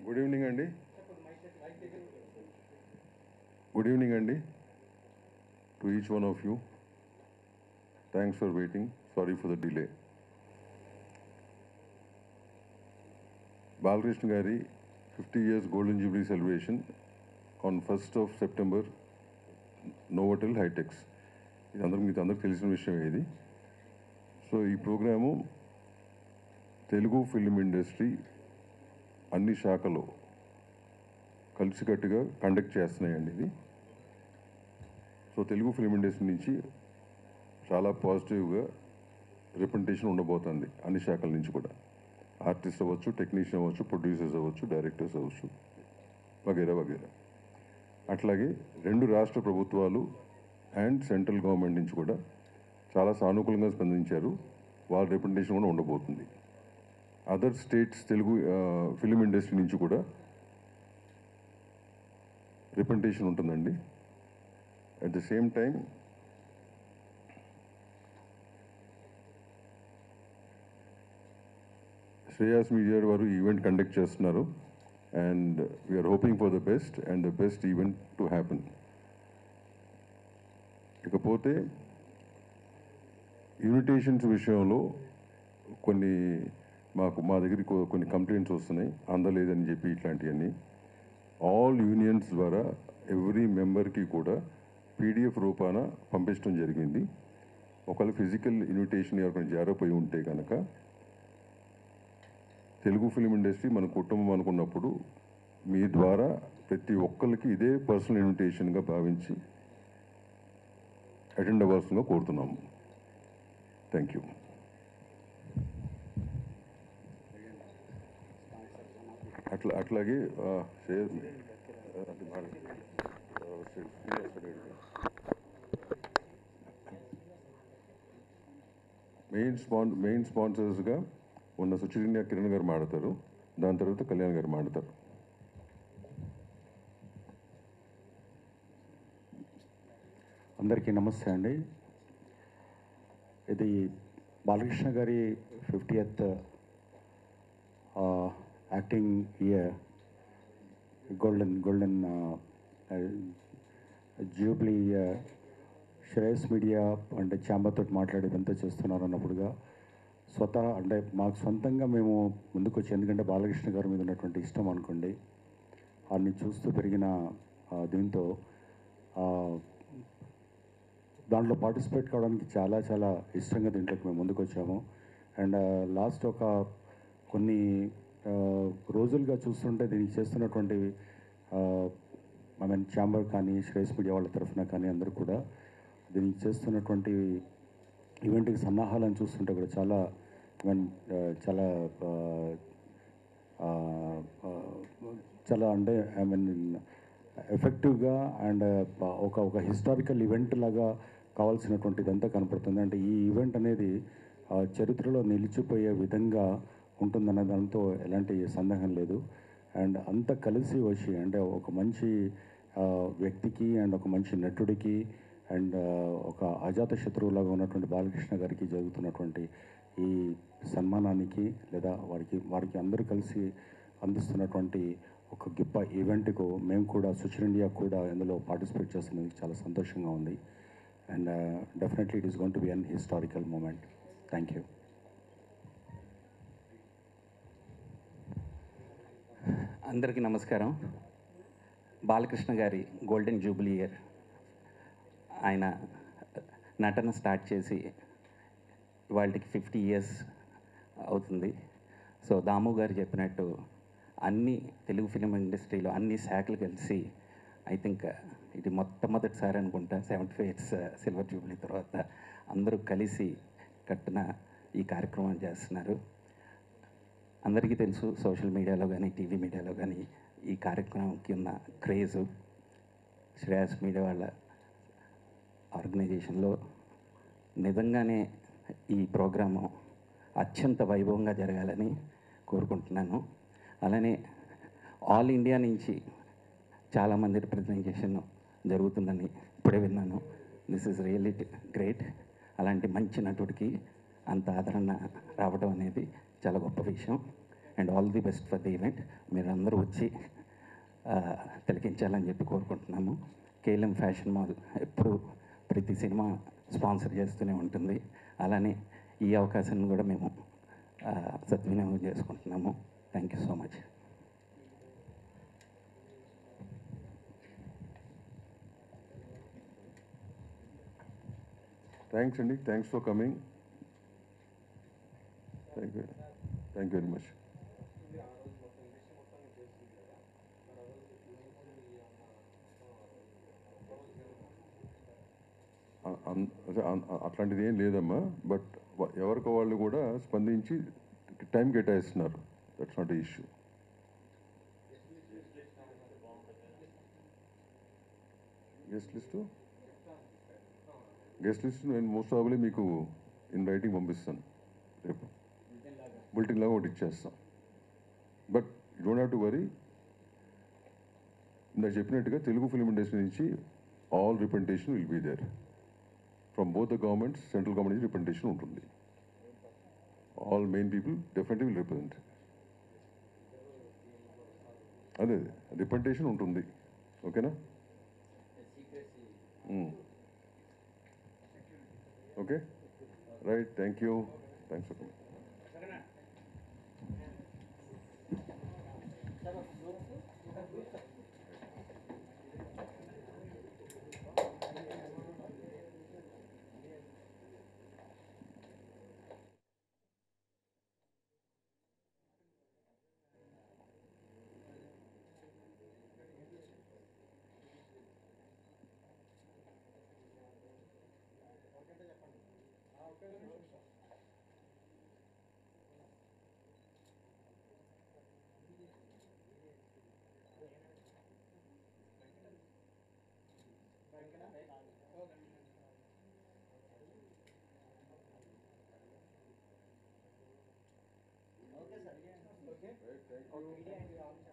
Good evening అండి. Good evening అండి to each one of you. Thanks for waiting. Sorry for the delay. Balakrishna గారి 50 years golden Jubilee celebration on 1st of September, Novotel HITEX. ఇది అందరికి తెలిసిన విషయం ఇది. So ఈ ప్రోగ్రాము తెలుగు ఫిల్మ్ ఇండస్ట్రీ అన్ని శాఖలు కలిసికట్టుగా కండక్ట్ చేస్తున్నాయండి ఇది. సో తెలుగు ఫిల్మ్ ఇండస్ట్రీ నుంచి చాలా పాజిటివ్గా రిప్రజెంటేషన్ ఉండబోతుంది అన్ని శాఖల నుంచి కూడా. ఆర్టిస్ట్ అవ్వచ్చు, టెక్నీషియన్ అవ్వచ్చు, ప్రొడ్యూసర్స్ అవ్వచ్చు, డైరెక్టర్స్ అవ్వచ్చు, వగేరా వగేరా. అట్లాగే 2 రాష్ట్ర ప్రభుత్వాలు అండ్ సెంట్రల్ గవర్నమెంట్ నుంచి కూడా చాలా సానుకూలంగా స్పందించారు. వాళ్ళ రిప్రజెంటేషన్ కూడా ఉండబోతుంది. Other states Telugu film industry నుంచి కూడా రిప్రజెంటేషన్ ఉంటుందండి. At the same time Shreyas media వారు ఈవెంట్ కండక్ట్ చేస్తున్నారు. And we are hoping for the best and the best event to happen. ఇకపోతే ఇన్విటేషన్స్ విషయంలో మా దగ్గరికి కొన్ని కంప్లైంట్స్ వస్తున్నాయి, అందలేదని చెప్పి. ఇట్లాంటివన్నీ ఆల్ యూనియన్స్ ద్వారా ఎవ్రీ మెంబర్కి కూడా పీడిఎఫ్ రూపాన పంపించడం జరిగింది. ఒకవేళ ఫిజికల్ ఇన్విటేషన్ ఎవరికైనా జారిపోయి ఉంటే కనుక, తెలుగు ఫిలిం ఇండస్ట్రీ మన కుటుంబం అనుకున్నప్పుడు మీ ద్వారా ప్రతి ఒక్కరికి ఇదే పర్సనల్ ఇన్విటేషన్గా భావించి అటెండ్ అవ్వాల్సిందిగా కోరుతున్నాము. Thank you. అట్లాగే మెయిన్ స్పాన్సర్స్గా ఉన్న సుచిరిండియా కిరణ్ గారు మాడతారు. దాని తర్వాత కళ్యాణ్ గారు మాడతారు. అందరికీ నమస్తే అండి. ఇది బాలకృష్ణ గారి 50th acting year golden Jubilee year. Shreyas media అంటే ఛాంబర్తో మాట్లాడేదంతా చేస్తున్నారు అన్నప్పుడుగా అంటే మాకు సొంతంగా మేము ముందుకు వచ్చి, ఎందుకంటే బాలకృష్ణ గారి మీద ఉన్నటువంటి ఇష్టం అనుకోండి, వారిని చూస్తూ పెరిగిన దీంతో దాంట్లో పార్టిసిపేట్ కావడానికి చాలా చాలా ఇష్టంగా దీంట్లోకి మేము ముందుకు వచ్చాము. అండ్ లాస్ట్ ఒక కొన్ని రోజులుగా చూస్తుంటే దీనికి చేస్తున్నటువంటి ఛాంబర్ కానీ, శ్రేయస్ మీడియా వాళ్ళ తరఫున కానీ అందరూ కూడా దీనికి చేస్తున్నటువంటి ఈవెంట్కి సన్నాహాలను చూస్తుంటే కూడా చాలా చాలా అంటే ఎఫెక్టివ్గా అండ్ ఒక హిస్టారికల్ ఈవెంట్ లాగా కావాల్సినటువంటిదంతా కనపడుతుంది. అంటే ఈ ఈవెంట్ అనేది చరిత్రలో నిలిచిపోయే విధంగా ఉంటుందన్న దాంతో ఎలాంటి సందేహం లేదు. అండ్ అంతా కలిసి వచ్చి, అంటే ఒక మంచి వ్యక్తికి అండ్ ఒక మంచి నటుడికి అండ్ ఒక అజాత శత్రువులాగా ఉన్నటువంటి బాలకృష్ణ గారికి జరుగుతున్నటువంటి ఈ సన్మానానికి, లేదా వారికి అందరూ కలిసి అందిస్తున్నటువంటి ఒక గొప్ప ఈవెంట్కు మేము కూడా, సుచిరిండియా కూడా ఇందులో పార్టిసిపేట్ చేస్తున్నందుకు చాలా సంతోషంగా ఉంది. And definitely it is going to be an historical moment. Thank you. అందరికీ నమస్కారం. బాలకృష్ణ గారి గోల్డెన్ జూబ్లీ ఇయర్, ఆయన నటన స్టార్ట్ చేసి వాళ్ళకి 50 years అవుతుంది. సో దాము గారు చెప్పినట్టు అన్ని తెలుగు ఫిలిం ఇండస్ట్రీలో అన్ని శాఖలు కలిసి, ఐ థింక్ ఇది మొట్టమొదటిసారి అనుకుంటా 75 years సిల్వర్ జూబ్లీ తర్వాత అందరూ కలిసి కట్టిన ఈ కార్యక్రమం చేస్తున్నారు. అందరికీ తెలుసు, సోషల్ మీడియాలో కానీ టీవీ మీడియాలో కానీ ఈ కార్యక్రమంకి ఉన్న క్రేజు. శ్రేయస్ మీడియా వాళ్ళ ఆర్గనైజేషన్లో నిజంగానే ఈ ప్రోగ్రాము అత్యంత వైభవంగా జరగాలని కోరుకుంటున్నాను. అలానే ఆల్ ఇండియా నుంచి చాలామంది రిప్రజెంటేషన్ జరుగుతుందని ఇప్పుడే విన్నాను. This is really great. అలాంటి మంచి నటుడికి అంత ఆదరణ రావడం అనేది చాలా గొప్ప విషయం. And all the best for the event. మీరు అందరూ వచ్చి తిలకించాలని చెప్పి కోరుకుంటున్నాము. కేఎల్ఎం ఫ్యాషన్ మాల్ ఎప్పుడు ప్రతి సినిమా స్పాన్సర్ చేస్తూనే ఉంటుంది. అలానే ఈ అవకాశాన్ని కూడా మేము సద్వినియోగం చేసుకుంటున్నాము. Thank you so much. Thanks అండి, thanks for coming. Thank you very much. అట్లాంటిది ఏం లేదమ్మా, బట్ ఎవరికి వాళ్ళు కూడా స్పందించి టైం కేటాయిస్తున్నారు. That's not a issue. Guest list నేను మోస్ట్ ప్రాబబ్లీ మీకు ఇన్ రైటింగ్ పంపిస్తాను రేపు. బులెటిన్ లాగా ఒకటి ఇచ్చేస్తాం. But you don't have to worry. ఇందాక చెప్పినట్టుగా తెలుగు ఫిల్మ్ ఇండస్ట్రీ నుంచి all representation will be there. From both the governments, central government నుంచి రిప్రజెంటేషన్ ఉంటుంది. All main people definitely will represent. అదే రిప్రజెంటేషన్ ఉంటుంది. ఓకేనా? Okay, right. Thank you. Thanks for coming. Okay, sir. Okay. Right, thank you.